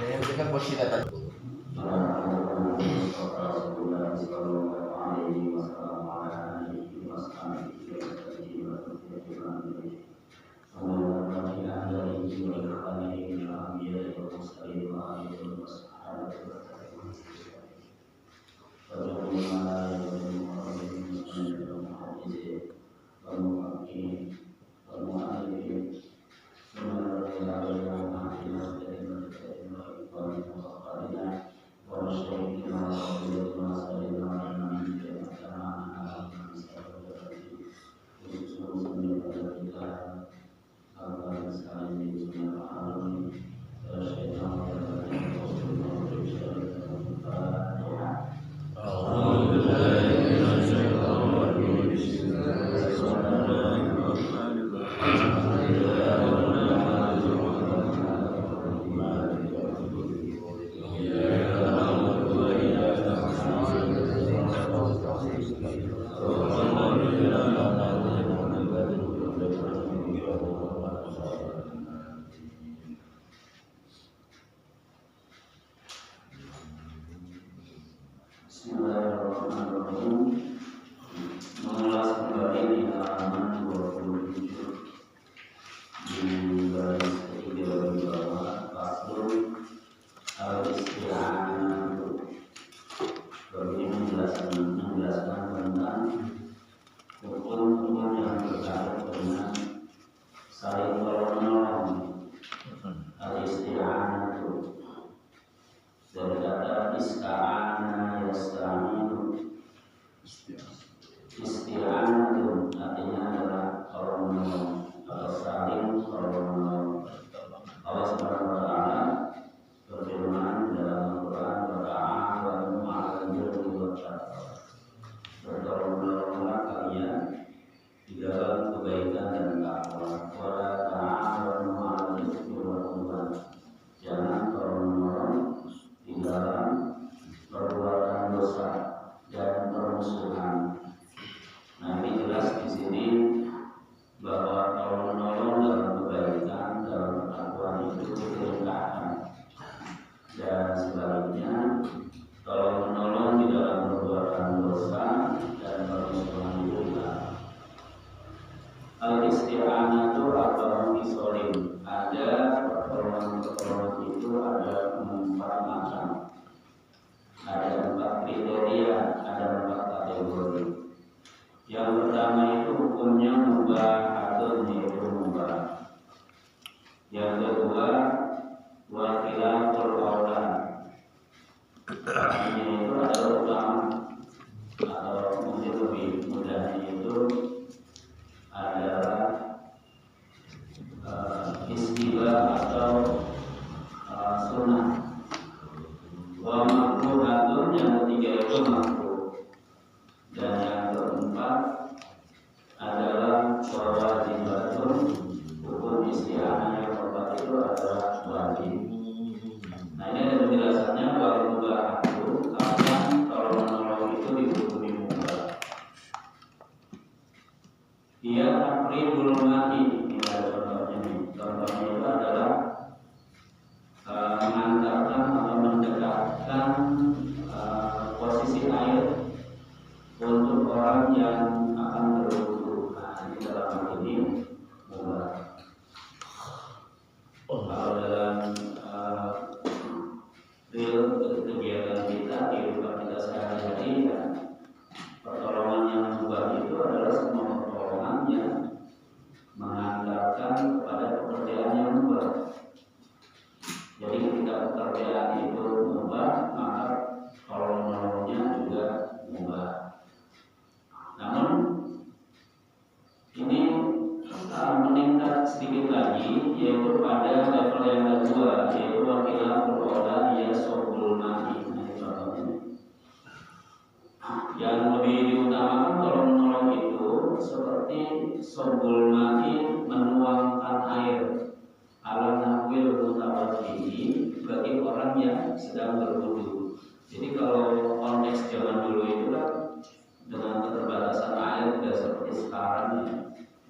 Itu kan buat kita tadi.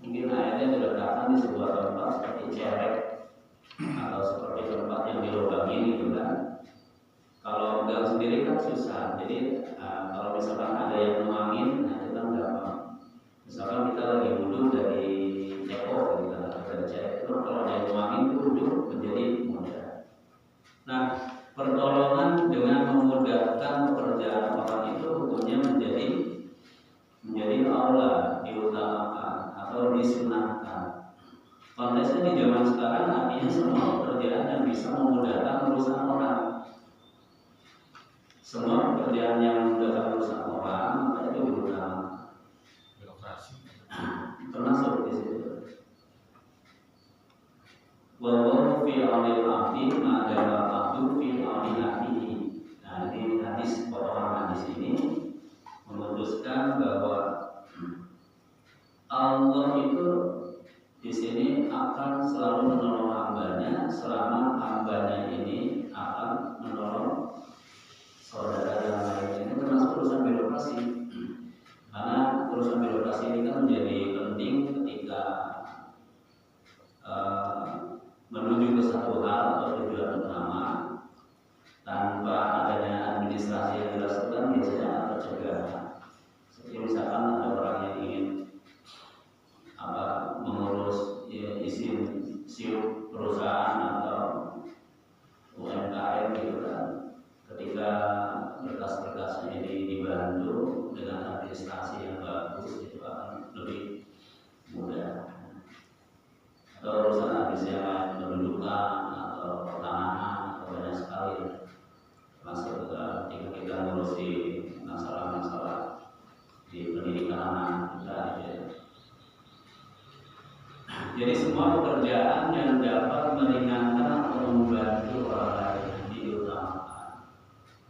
Mungkin airnya diletakkan di sebuah tempat seperti cerek atau seperti seperti tempat yang dilubangi gitu kan. Kalau gang sendiri kan susah. Jadi kalau misalkan ada yang nuangin, nah itu kan gampang. Misalkan kita lagi wudhu dari teko gitu kan, dari cek, kalau ada yang nuangin itu wudhu menjadi mudah. Nah, pertolongan dengan memudahkan pekerjaan orang itu hukumnya menjadi aula, diutamakan atau disunahkan. Konteksnya di zaman sekarang artinya semua pekerjaan yang bisa memudahkan urusan orang. Semua pekerjaan yang memudahkan urusan orang maka itu diutamakan. Birokrasi Termasuk di situ. Wallahu fi aunil abdi ma dama abdu fi auni akhihi. Nah, ini hadis potongan hadis ini memutuskan bahwa Allah itu di sini akan selalu menolong hambanya selama hambanya ini akan menolong saudara yang lain. Ini termasuk urusan birokrasi. Karena urusan birokrasi ini kan menjadi penting ketika menuju ke satu hal atau tujuan utama. Tanpa adanya administrasi yang dilakukan biasanya tercegah. Seperti misalkan ada orang yang ingin mengurus izin siup perusahaan atau UMKM gitu kan. Ketika berkas-berkasnya ini dibantu dengan administrasi yang bagus itu akan lebih mudah. Atau urusan hadis yang lain, pendudukan atau pertanahan atau banyak sekali, termasuk ketika kita ngurusi masalah-masalah di pendidikan anak kita ya. Jadi semua pekerjaan yang dapat meringankan atau membantu orang lain diutamakan.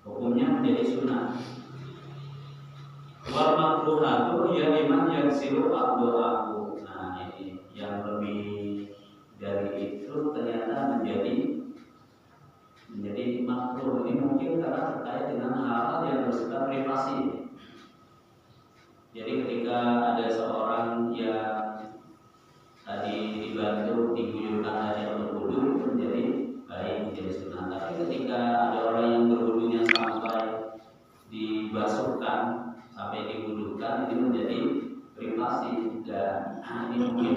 Hukumnya menjadi sunnah. Wal makruhatu ya liman yaksiru abdo'ahu. Nah ini yang lebih dari itu ternyata menjadi makruh. Ini mungkin karena terkait dengan hal-hal yang bersifat privasi. Jadi ketika ada seorang yang tadi dibantu diguyurkan aja untuk wudhu itu menjadi baik, menjadi sunnah. Tapi ketika ada orang yang berwudhunya sampai dibasuhkan, sampai diwudhukan, itu menjadi privasi dan ini mungkin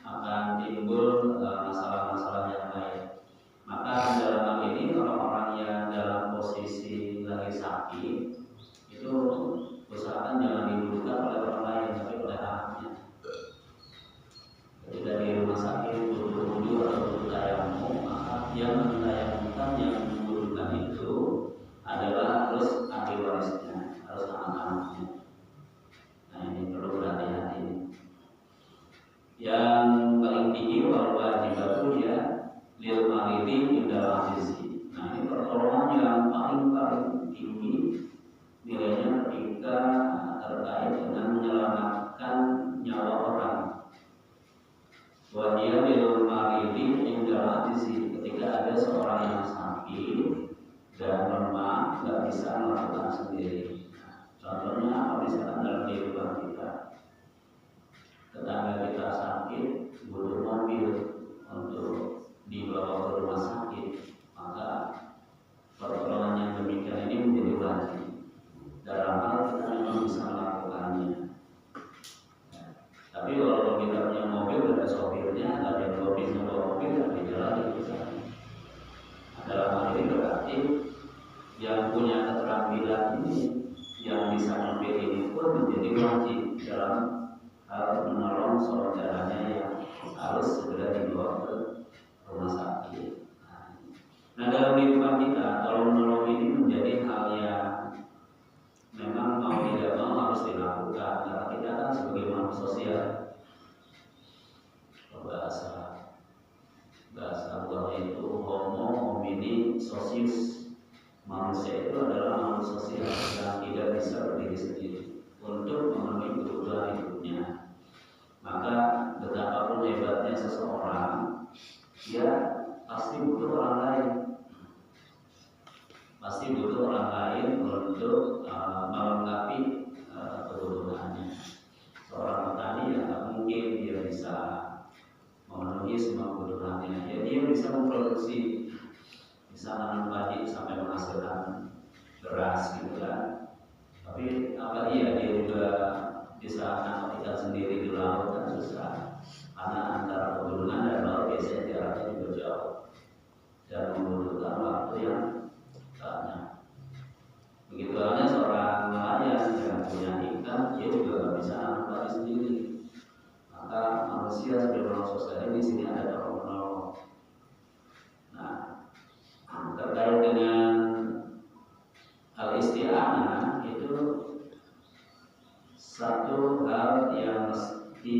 akan timbul masalah-masalah yang lain. Maka dalam hal ini orang-orang yang dalam posisi lagi sakit itu usahakan jangan diwudhukan oleh orang lain tapi oleh anaknya. Jadi dari rumah sakit butuh wudhu atau butuh tayamum, maka yang mentayamumkan yang mewudhukan itu adalah harus ahli warisnya, harus anak-anaknya. Nah ini perlu berhati-hati. Yang paling tinggi wal wajibatu ya lil maridi indal azizi. Nah ini pertolongan yang paling tinggi nilainya ketika terkait dengan menyelamatkan nyawa orang. Wahia lil maridi indal azizi, ketika ada seorang yang sakit dan lemah nggak bisa melakukan sendiri. Contohnya apa, misalkan dalam kehidupan kita, tetangga kita sakit butuh mobil untuk dibawa ke rumah sakit, maka pertolongan yang demikian ini menjadi wajib dalam hal kita memang bisa melakukannya. Tapi kalau kita punya mobil dan ada sopirnya, ada yang bisa bawa mobil dan di jalan itu saja. Dalam hal ini berarti yang punya keterampilan ini, yang bisa mobil ini pun menjadi wajib dalam hal menolong saudaranya yang harus segera dibawa ke rumah sakit. Nah dalam kehidupan kita, kalau menolong ini menjadi hal yang memang mau tidak mau harus dilakukan, karena kita kan sebagai makhluk sosial. Bahasa Allah itu homo homini socius. Manusia itu adalah makhluk sosial yang tidak bisa berdiri sendiri untuk memenuhi kebutuhan hidupnya. Maka betapapun hebatnya seseorang, dia pasti butuh orang lain. Pasti butuh orang lain untuk melengkapi kebutuhannya. Seorang petani yang tak mungkin dia bisa memenuhi semua kebutuhannya. Ya, dia bisa memproduksi bisa nanam padi sampai menghasilkan beras gitu kan. Tapi apa iya dia juga bisa nangkap ikan sendiri di laut kan susah, karena antara pegunungan dan laut biasanya jaraknya juga jauh dan membutuhkan waktu yang banyak. Begitu halnya seorang nelayan yang punya ikan, dia juga nggak bisa nanam padi sendiri. Maka manusia sebagai makhluk sosial di sini ada tolong-menolong. Nah, terkait dengan al-isti'anah itu satu hal yang mesti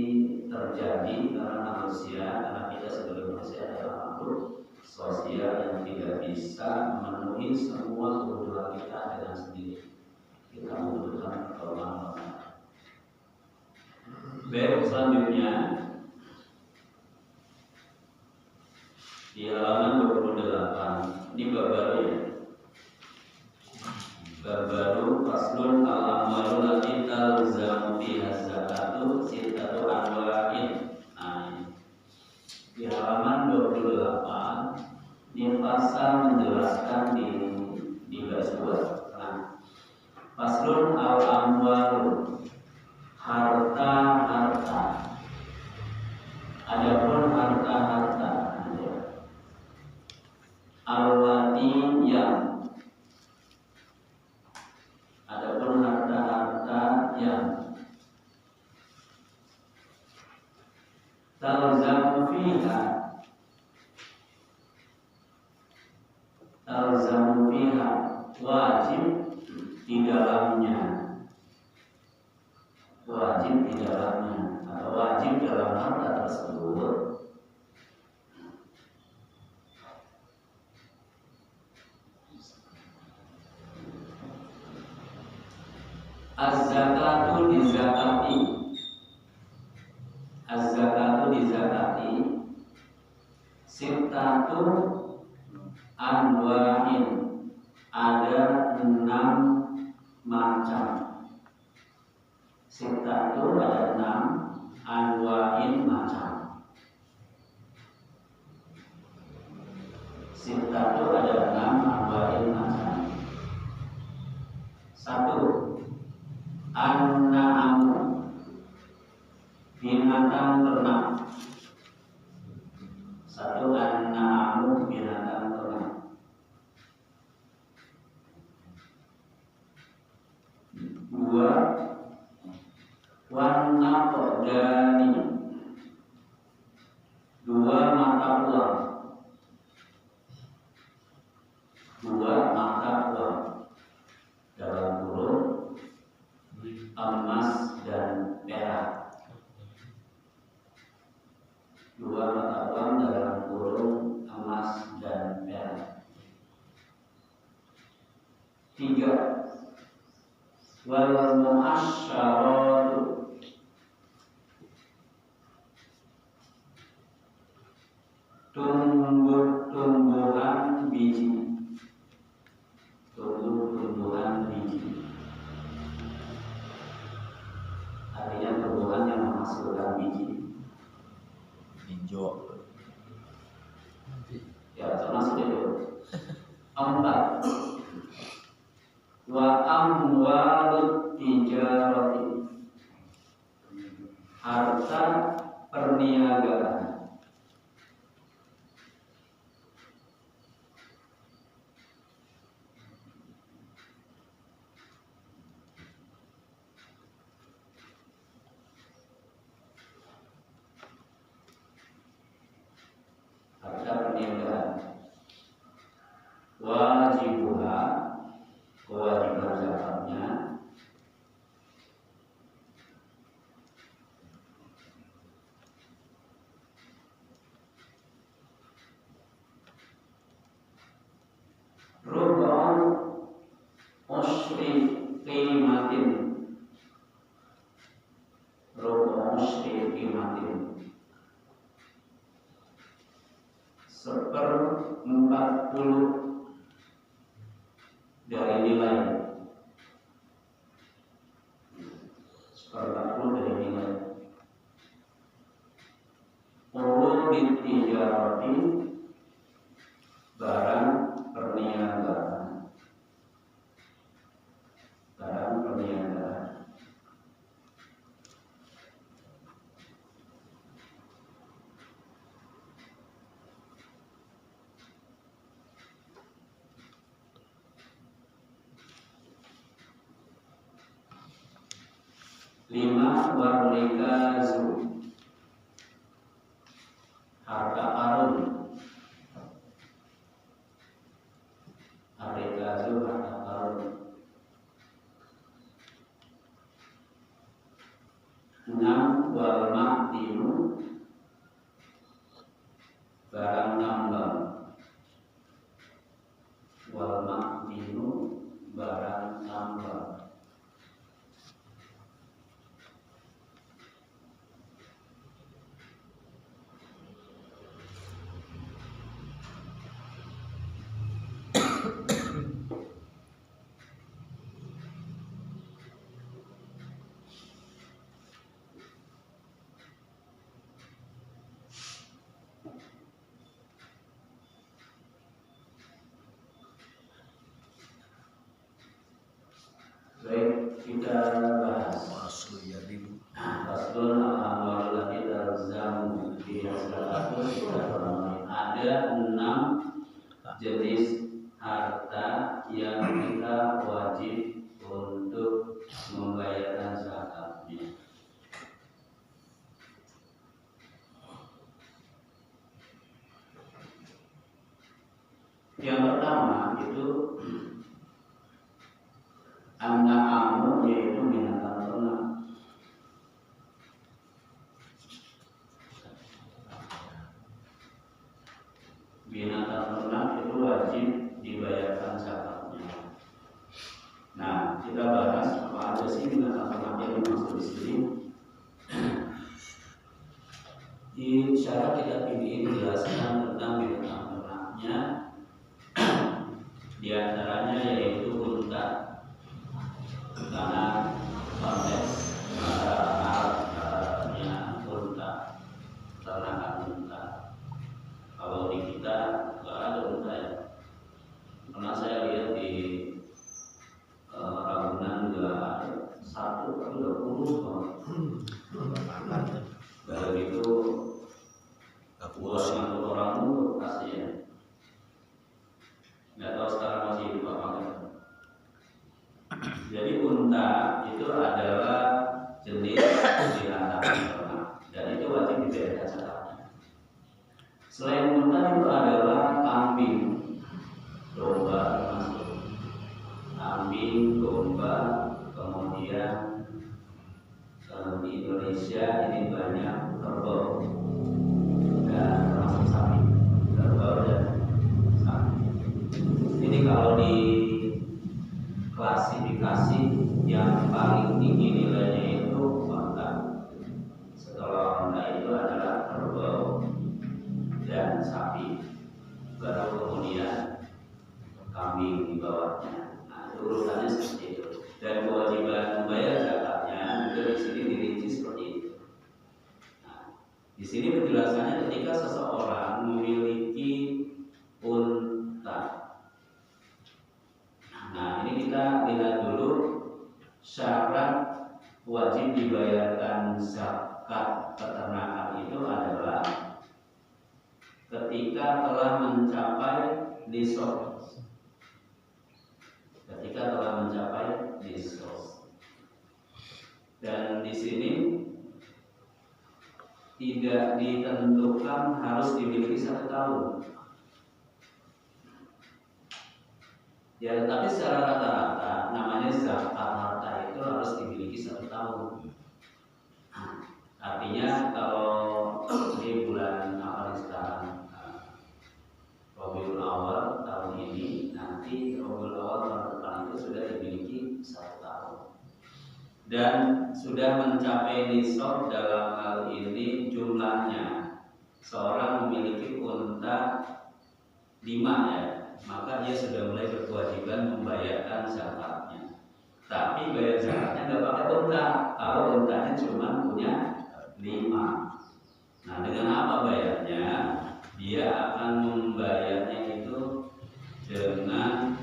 terjadi karena manusia, karena kita sebagai manusia adalah makhluk sosial yang tidak bisa memenuhi semua kebutuhan kita dengan sendiri. Kita membutuhkan pertolongan orang. Baik, selanjutnya di halaman 28 ini bab baru ya. Bab baru faslun al-amwalu lati talzamu fiha zakatu sittatu anwa'in. Nah, di halaman 28 ini pasal menjelaskan di baris 2. Nah, faslun al-amwalu harta-harta. Adapun harta-harta al-lati yang, adapun harta-harta yang talzamu fiha, talzamu fiha wajib di dalamnya, wajib di dalamnya atau wajib dalam harta tersebut az-zakatu dizakati, az-zakatu dizakati sittatu anwa'in, ada 6 macam. Sittatu ada 6, anwa'in macam. Sittatu ada 6, anwa'in macam. 1. An-na'amu, binatang ternak. 1. An-na'amu, binatang ternak. 2. Wan-naqdani, 2 mata uang. 2 mata uang dalam kurung emas dan perak. 2 mata uang dalam kurung emas dan perak. 3. Wal mu'asyaratu, tumbuh-tumbuhan biji. Tumbuh-tumbuhan biji artinya tumbuhan yang menghasilkan biji. Hijau. Ya, termasuk itu. 4. Wa amwalut tijarati, harta perniagaan. Harta perniagaan. Wajibuha, kewajiban zakatnya. Rub'un usyri qimatin, rub'un usyri qimatin, 1/40 dari nilai, 1/40 dari nilai. Urudit tijarati, barang 5 warikazu, harta karun. Harikazu, harta karun. 6 wal ma'dinu, barang tambang. Wal ma'dinu, barang tambang. Baik, kita bahas faslun al-amwalul lati talzamu fi haslatul. Ada 6 jenis harta yang kita wajib untuk membayarkan zakatnya. Yang pertama itu an-na'amu, yaitu binatang ternak. Binatang ternak itu wajib dibayarkan zakatnya. Nah, kita bahas apa aja sih binatang ternak yang dimaksud di sini. Di syarat kita ini dijelaskan tentang binatang ternaknya. Di antaranya yaitu unta. Karena konteks masyarakat unta, ternakan unta. Kalau di kita nggak ada unta ya. Karena saya lihat di Ragunan juga ada 1 atau 20 Baru itu orang itu kasih ya. Nggak tahu sekarang masih hidup apa enggak. Jadi unta itu adalah jenis binatang ternak dan itu wajib dibayarkan zakatnya. Selain unta itu adalah kambing, domba termasuk. Kambing, domba, kemudian di Indonesia ini banyak kerbau dan termasuk sapi, kerbau dan sapi. Ini kalau di klasifikasi yang paling tinggi nilainya itu onta. Setelah onta itu adalah kerbau dan sapi, baru kemudian kambing di bawahnya. Nah, itu urutannya seperti itu. Dan kewajiban membayar zakatnya juga di sini dirinci seperti itu. Nah, di sini penjelasannya ketika seseorang memiliki unta. Nah, ini kita lihat dulu syarat wajib dibayarkan zakat peternakan itu adalah ketika telah mencapai nisab. Ketika telah mencapai nisab. Dan di sini tidak ditentukan harus dimiliki 1 tahun. Ya, tetapi secara rata-rata namanya zakat harta itu harus dimiliki 1 tahun. Artinya kalau di bulan apa sekarang Rabiul Awal tahun ini, nanti Rabiul Awal tahun depan itu sudah dimiliki 1 tahun dan sudah mencapai nisab. Dalam hal ini jumlahnya seorang memiliki unta 5 ya, maka dia sudah mulai berkewajiban membayarkan zakatnya. Tapi bayar zakatnya nggak pakai unta, kalau untanya cuma punya 5. Nah, dengan apa bayarnya? Dia akan membayarnya itu dengan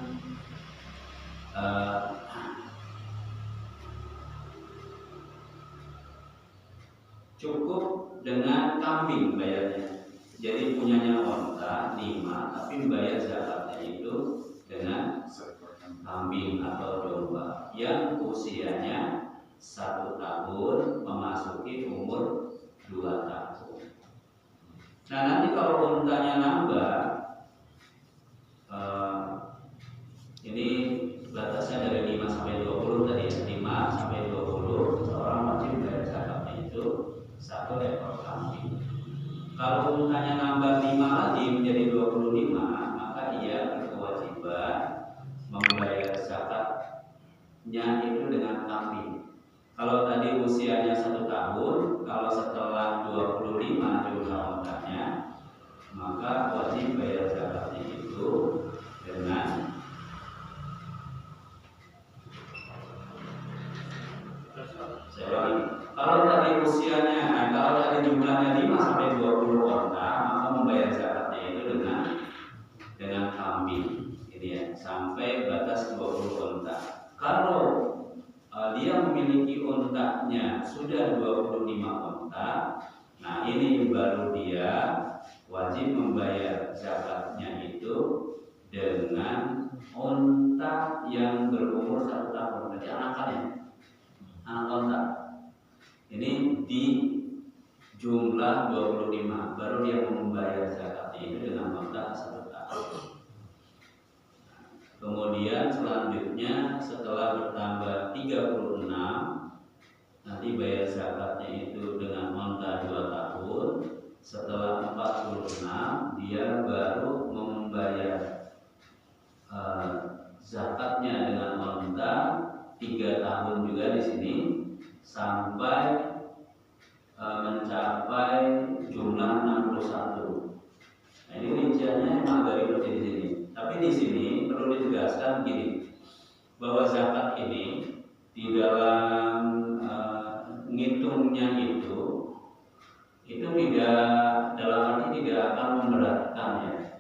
cukup dengan kambing bayarnya. Jadi punyanya onta 5, tapi bayar zakatnya itu dengan kambing atau domba yang usianya 1 tahun memasuki umur 2 tahun. Nah, nanti kalau untanya nambah, ini batasnya dari 5 sampai 20 tadi ya, 5 sampai 20 seorang wajib bayar zakatnya itu 1 ekor kambing. Kalau untanya nambah 5 lagi menjadi 25, maka ia berkewajiban membayar zakatnya itu dengan kambing. Kalau tadi usianya 1 tahun, kalau setelah 25 jumlah untanya, maka wajib bayar zakatnya itu dengan kalau tadi usianya, kalau tadi jumlahnya 5 sampai 20 onta, maka membayar zakatnya itu dengan kambing, ini ya, sampai batas 20 onta. Kalau dia memiliki ontanya sudah 25 onta, nah ini baru dia wajib membayar zakatnya itu dengan onta yang berumur 1 tahun, berarti anakannya, anak onta. Ini di jumlah 25, baru dia membayar zakatnya itu dengan onta 1 tahun. Kemudian selanjutnya setelah bertambah 36, nanti bayar zakatnya itu dengan onta 2 tahun. Setelah 46, dia baru membayar zakatnya dengan onta 3 tahun juga di sini sampai mencapai jumlah 61. Nah, ini rinciannya emang agak ribet di sini. Tapi di sini perlu ditegaskan begini, bahwa zakat ini di dalam ngitungnya itu tidak, dalam arti tidak akan memberatkan ya.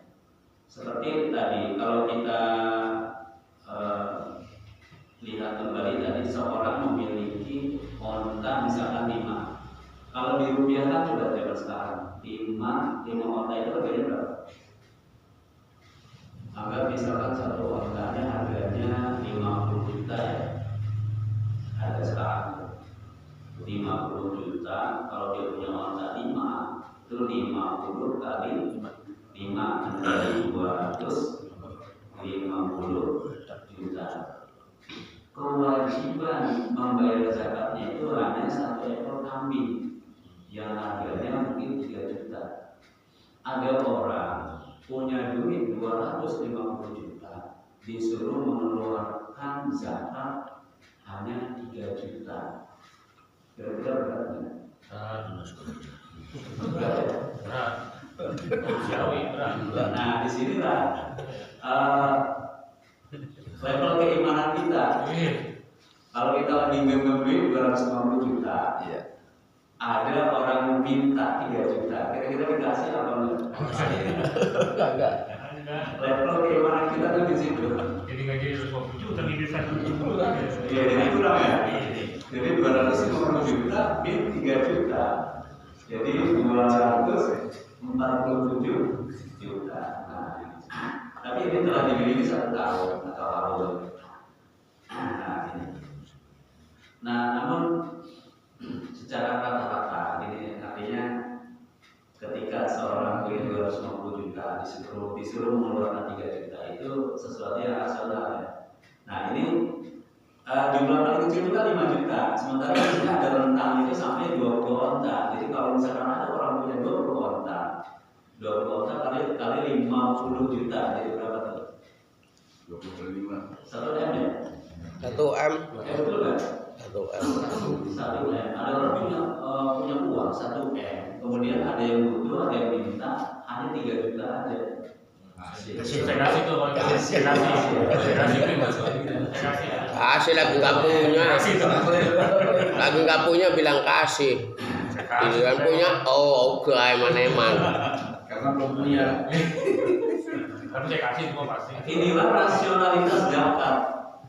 Seperti tadi kalau kita lihat kembali tadi, seorang memiliki onta misalkan 5. Kalau dirupiahkan coba coba sekarang 5 onta itu harganya berapa? Anggap misalkan 1 ontanya harganya 50 juta ya. Harga sekarang 50 juta. Kalau dia punya onta 5, itu 50 kali 5 menjadi 250 juta. Kewajiban membayar zakatnya itu hanya 1 ekor kambing yang harganya mungkin 3 juta. Ada orang punya duit 250 juta, disuruh mengeluarkan zakat hanya 3 juta. Kira-kira berat nggak? Berat. Nah, di sinilah level keimanan kita. Kalau kita lagi membeli 250 juta, ada orang minta 3 juta, kira-kira dikasih apa enggak? Level keimanan kita tuh di situ. Jadi nggak jadi 250 juta nih bisa 70. Iya, jadi kurang ya. Jadi 250 juta min 3 juta. Jadi 247 juta. Nah, tapi ini telah dimiliki 1 tahun atau tahun. Nah, ini. Nah, namun secara rata-rata ini artinya ketika seorang punya 250 juta disuruh mengeluarkan 3 juta itu sesuatu yang rasional ya. Nah, ini jumlah paling kecil itu kan 5 juta, sementara di sini ada rentang itu sampai 20 onta. Jadi kalau misalkan ada orang punya 20 onta kali 50 juta, jadi berapa tuh? 25. 1 M ya? 1 M. Betul kan? 1 M. 1 M. Ada orang punya uang 1 M. Kemudian ada yang butuh, ada yang minta, hanya 3 juta aja. Kasih tuh, Kasih lagi nggak punya bilang kasih. Bilang punya, enggak eman-eman. Karena belum punya. Tapi saya kasih semua pasti. Inilah rasionalitas zakat.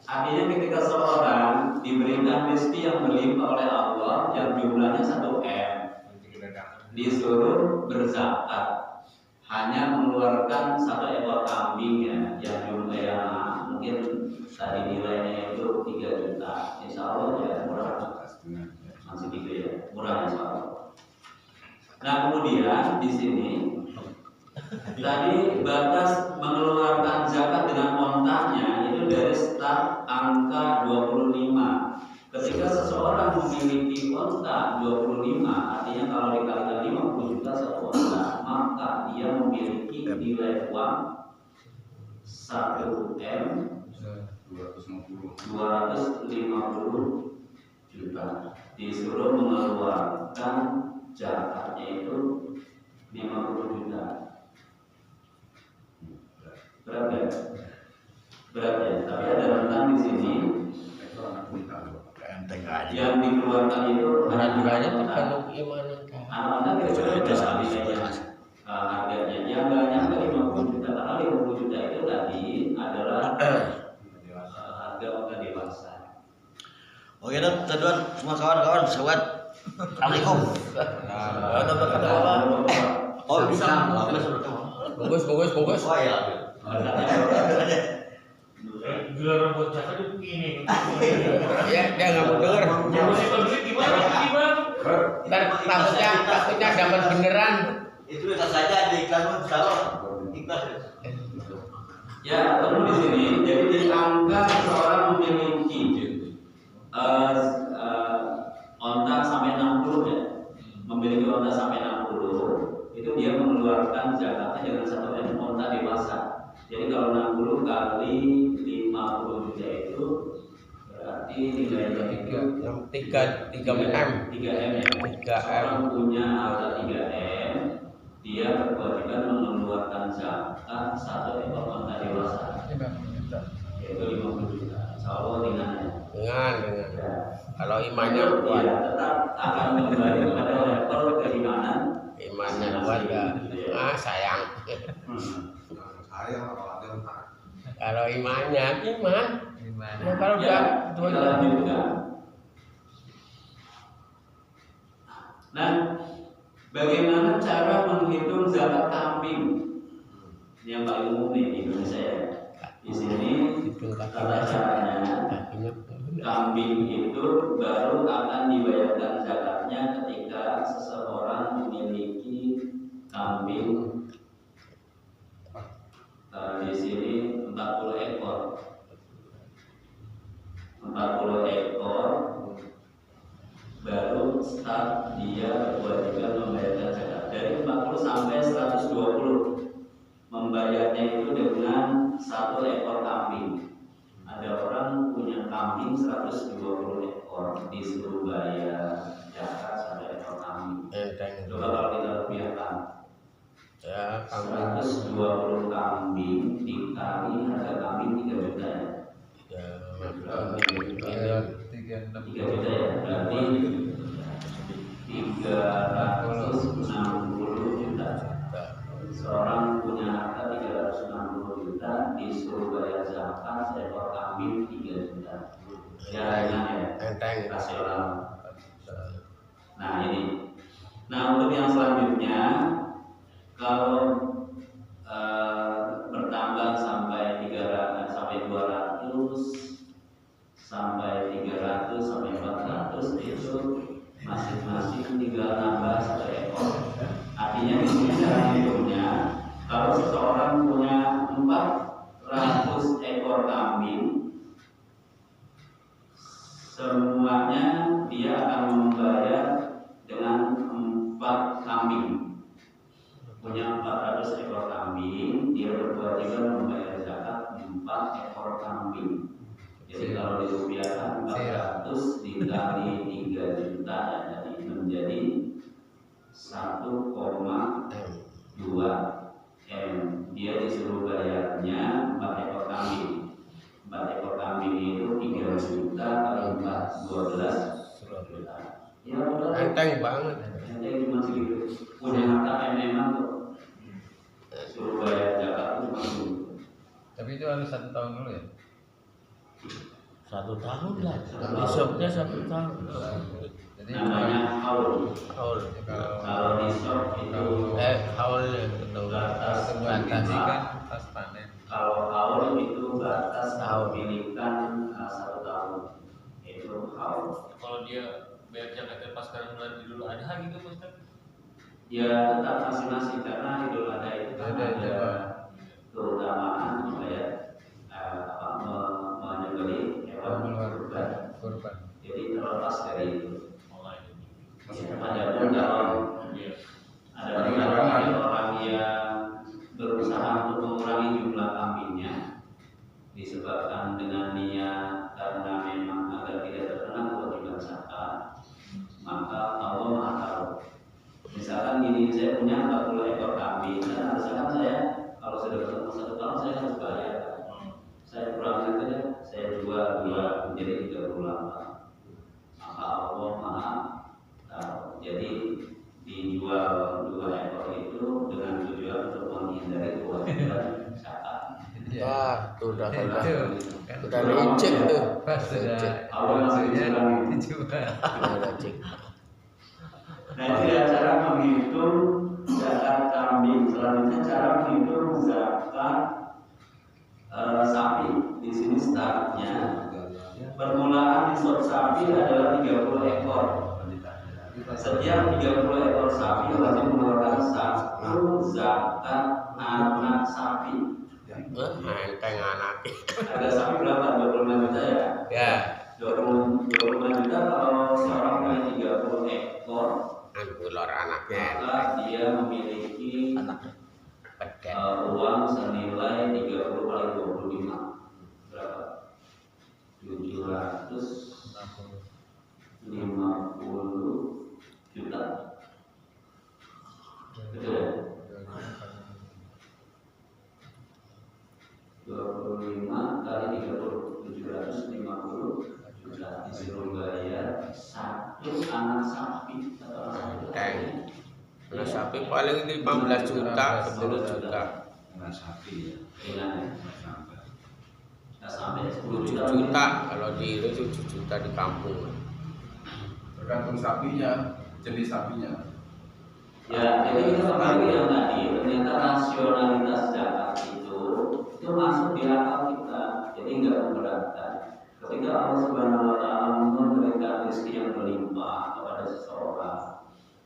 Artinya ketika seorang diberikan rezeki yang berlimpah oleh Allah yang jumlahnya 1 M, disuruh berzakat, hanya mengeluarkan 1 ekor kambing ya, yang jumlahnya mungkin tadi nilainya itu 3 juta. Insya Allah ya murah. Nah kemudian di sini tadi batas mengeluarkan zakat dengan kontanya itu dari start angka 25. Ketika seseorang memiliki onta 25, artinya kalau dikalikan 50 juta satu onta, maka dia memiliki nilai uang 1 M 250 juta. Disuruh mengeluarkan zakatnya itu 50 juta. Berat ya? Berat ya. Tapi ada rentang di sini. Yang dikeluarkan itu Berat-beratnya tergantung iman anda. anak-anak kira-kira harganya yang nggak nyampe 50 juta, karena 50 juta itu tadi adalah harga orang dewasa. Oke dong, teduan semua kawan-kawan, sobat. Assalamualaikum. Oh bisa, Bungkus. Oh iya. Gelaran buat zakat itu begini. Ya, dia nggak mau denger. Terus itu duit gimana? Ntar takutnya dapat beneran. Itu bisa saja di iklan kalau ikhlas. Ya, perlu di sini. Jadi di angka seseorang memiliki onta sampai 60 ya, memiliki onta sampai 60, itu dia mengeluarkan zakatnya dengan 1 M onta dewasa. Jadi kalau 60 kali 50 juta itu berarti nilainya itu 3 M. 3 M ya. 3 M. Orang punya harta 3 M, dia berkewajiban mengeluarkan zakat 1 ekor onta dewasa, yaitu 50 juta. Insya Allah ringan ya. Dengan. Ya. Kalau imannya Ya, kuat, tetap akan kembali kepada level keimanan. imannya kuat ya. Sayang. Kalau imannya iman. Ya, kalau Ya, udah kita lanjutkan. Nah, bagaimana cara menghitung zakat kambing? Ini yang paling umum nih di Indonesia ya. Di sini tata caranya kambing itu baru akan dibayarkan zakatnya ketika seseorang memiliki kambing di sini 40 ekor. 40 ekor baru start dia berkewajiban membayarkan zakat. Dari 40 sampai 120 membayarnya itu dengan 1 ekor kambing. Ada orang punya kambing 120 ekor, disuruh bayar zakat 1 ekor kambing. Coba kalau kita rupiahkan, Ya, 120 kambing dikali harga kambing 3 juta ya. 3 juta ya, berarti 360 juta. Seorang punya harta 360 juta, disuruh bayar zakat seekor kambing 3 juta. Ya ringan ya, enteng. rasional. Nah ini. Nah untuk yang selanjutnya, kalau bertambah sampai 300, sampai 200, sampai 300, sampai 400 itu masing-masing tinggal nambah 1 ekor. Artinya di sini cara hitungnya, kalau seseorang punya 400 ekor kambing, semuanya dia akan membayar dengan 4 kambing. Punya 400 ekor kambing, dia berkewajiban membayar zakat 4 ekor kambing. Jadi kalau dirupiahkan 400 dikali 3 juta ya, jadi menjadi 1,2 M. Dia disuruh bayarnya 4 ekor kambing. 4 ekor kambing itu 3 juta kali 4, 12 juta. Ya udah. Enteng banget. Enteng cuma segitu. Punya harta MM tuh. Suruh bayar zakat itu cuma segitu. Tapi itu harus 1 tahun dulu ya? 1 tahun lah. Nisabnya 1 tahun. Jadi Namanya haul. Haul. Kalau nisab itu Haulnya betul. batas batasi kepemilikan. kan pas panen. Kalau haul itu batas kepemilikan 1 tahun. Itu haul. Kalau dia bayar zakatnya pas sekarang bulan Idul Adha gitu Ustaz. Ya tetap masing-masing karena Idul Adha itu kan ada keutamaan menyembelih hewan kurban. Jadi terlepas dari itu. Adapun kalau ada orang yang berusaha untuk mengurangi jumlah kambingnya disebabkan dengan niat karena memang agar tidak terkena kewajiban zakat, maka Allah Maha tahu. Misalkan gini, saya punya 40 ekor kambing, dan misalkan saya kalau sudah bertemu 1 tahun saya harus bayar. Saya kurangin saja, saya jual 2 menjadi 38. Maka Allah Maha tahu. Jadi dijual 2 ekor itu dengan tujuan untuk menghindari kewajiban zakat. Wah, itu udah licik tuh. Allah maksudnya Licik. Nah, itu ya cara menghitung zakat kambing. Selanjutnya cara menghitung zakat sapi. Di sini startnya permulaan nisab sapi adalah 30 ekor. Setiap 30 ekor sapi wajib mengeluarkan 1 zakat anak sapi. Enteng anak. Ada sapi berapa? 25 juta ya? Ya. 25 juta kalau seorang punya 30 ekor. Ular anaknya. Maka dia memiliki uang senilai 30 kali 25 berapa? 750 juta. Betul ya? 25 kali 30 750 juta disuruh bayar 1 anak sapi. Anak sapi paling 15 juta, 10 juta. Anak sapi ya. Sampai 7 juta kalau di 7 juta di kampung. Tergantung sapinya, jenis sapinya. Ya, jadi kita kembali yang tadi, ternyata rasionalitas zakat itu masuk di akal kita, jadi nggak memberatkan. Ketika Allah Subhanahu Wa Taala memberikan rezeki yang berlimpah kepada seseorang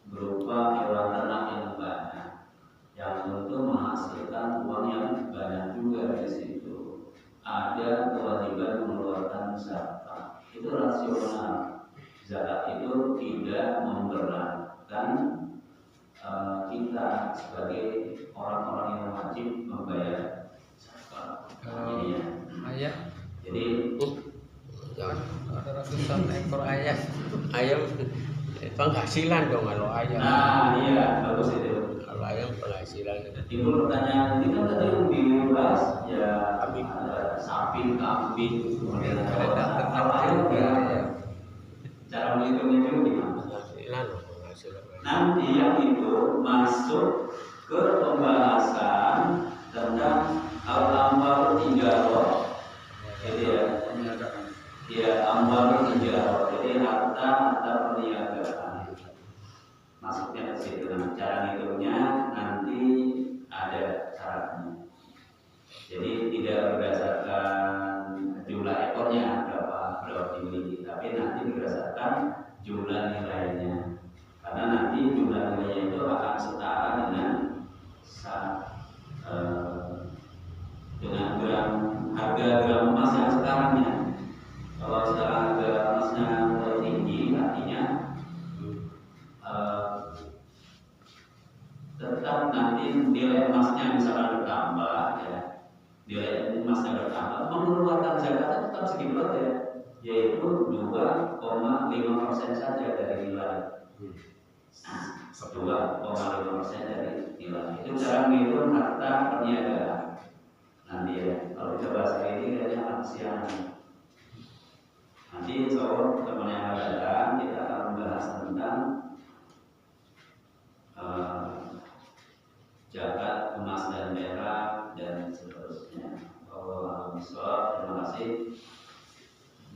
berupa hewan ternak yang banyak, yang tentu menghasilkan uang yang banyak juga di situ, ada kewajiban mengeluarkan zakat. Itu rasional. Zakat itu tidak memberatkan kita sebagai orang-orang yang wajib membayar zakat. Ayam, Jadi ada ratusan ekor ayam. Ayam penghasilan dong kalau ayam. nah iya bagus itu. Kalau ayam penghasilan. Timbul pertanyaan ini kan tadi yang dibahas ya ada sapi, kambing, kemudian kalau ayam ya cara menghitungnya juga gimana? Penghasilan. Nanti yang itu masuk ke pembahasan tentang al-amwal tijarah, jadi ya, ya amwal tijarah, jadi harta perniagaan. Masuknya ke situ. Nah, cara ngitungnya nanti ada syaratnya. Jadi tidak berdasarkan jumlah ekornya berapa dimiliki, tapi nanti berdasarkan jumlah nilainya. Karena nanti jumlah nilainya itu akan setara dengan harga gram emas yang sekarangnya. Kalau sekarang harga emasnya mulai tinggi, artinya tetap nanti nilai emasnya misalkan bertambah, ya, nilai emasnya bertambah, mengeluarkan zakatnya tetap segitu aja, yaitu 2,5% saja dari nilai. 2,5% dari nilai. Itu cara menghitung harta perniagaan. Nanti ya, kalau kita bahas ini kayaknya akan siang. Nanti insya teman yang akan datang kita akan membahas tentang zakat emas dan perak dan seterusnya. Terima kasih.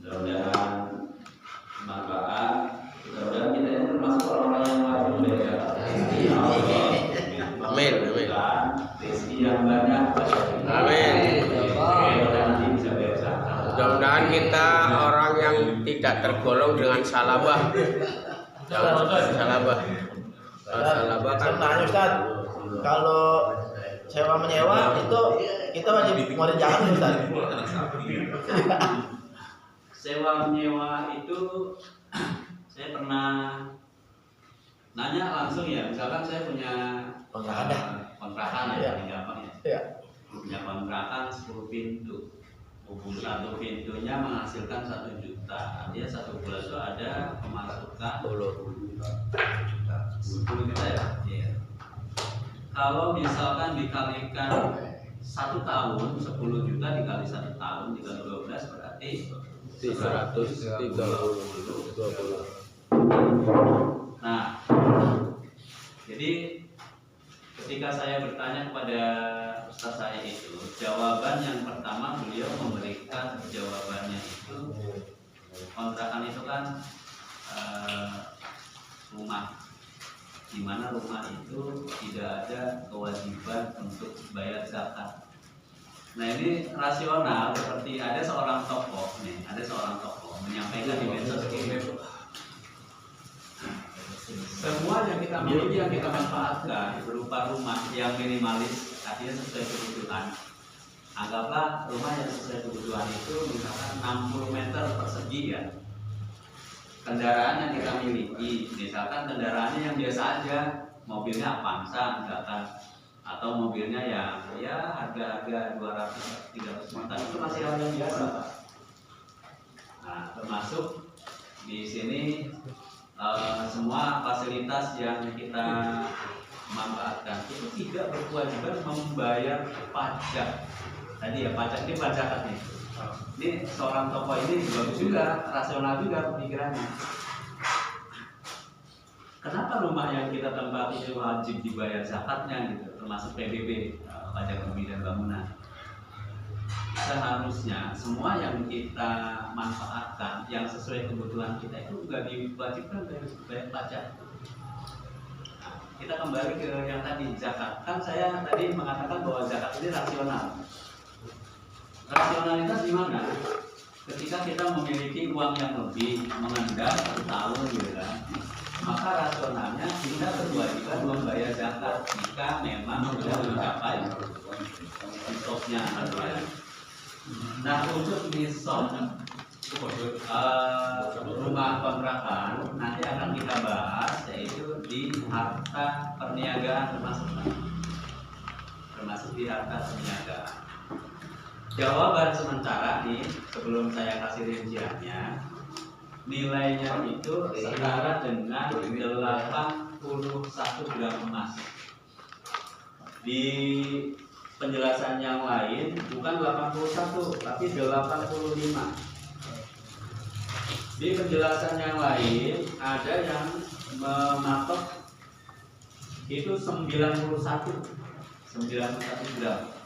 Mudah-mudahan manfaat. Mudah-mudahan kita ini termasuk orang-orang yang wajib membayar zakat. Amin. Rezeki yang banyak. Amin. Nanti bisa bayar zakat. Mudah-mudahan kita orang yang tidak tergolong dengan salabah. Jangan salabah. Salah Saya tanya Ustaz, kalau sewa menyewa itu kita wajib ngeluarin zakat nggak, Ustaz? Sewa menyewa itu saya pernah nanya langsung ya, misalkan saya punya kontrakan ya, paling gampang ya. Iya. Punya kontrakan 10 pintu. Satu pintunya menghasilkan 1 juta. Artinya 1 bulan itu ada pemasukan 10 juta ya. Iya. Kalau misalkan dikalikan 1 tahun, 10 juta dikali 1 tahun dikali 12 berarti 330. Nah, jadi ketika saya bertanya kepada ustaz saya itu, jawaban yang pertama beliau memberikan jawabannya itu, kontrakan itu kan rumah, di mana rumah itu tidak ada kewajiban untuk bayar zakat. Nah ini rasional, seperti ada seorang tokoh menyampaikan di medsos ini, semua yang kita miliki, yang kita manfaatkan berupa rumah yang minimalis, artinya sesuai kebutuhan. Anggaplah rumah yang sesuai kebutuhan itu misalkan 60 meter persegi ya. Kendaraan yang kita miliki, misalkan kendaraannya yang biasa aja, mobilnya Avanza misalkan, atau mobilnya yang ya harga-harga 200-300 juta, itu masih hal yang biasa, Pak. Nah, termasuk di sini semua fasilitas yang kita manfaatkan itu tidak berkewajiban membayar pajak. Tadi ya, pajak ini pajak nih. Ini seorang tokoh ini bagus juga, rasional juga pemikirannya. Kenapa rumah yang kita tempati itu wajib dibayar zakatnya gitu, termasuk PBB, pajak bumi dan bangunan? Seharusnya semua yang kita manfaatkan yang sesuai kebutuhan kita itu juga diwajibkan bayar pajak. Nah, kita kembali ke yang tadi zakat. Kan saya tadi mengatakan bahwa zakat ini rasional. Rasionalitas di mana? Ketika kita memiliki uang yang lebih, mengendap 1 tahun gitu kan, maka rasionalnya kita berkewajiban membayar zakat jika memang sudah mencapai nisabnya. Nah, untuk nisab rumah kontrakan nanti akan kita bahas, yaitu di harta perniagaan termasuk di harta perniagaan. Jawaban sementara nih, sebelum saya kasih rinciannya, nilainya itu setara dengan 81 gram emas. Di penjelasan yang lain bukan 81 tapi 85. Di penjelasan yang lain ada yang mematok itu 91 gram.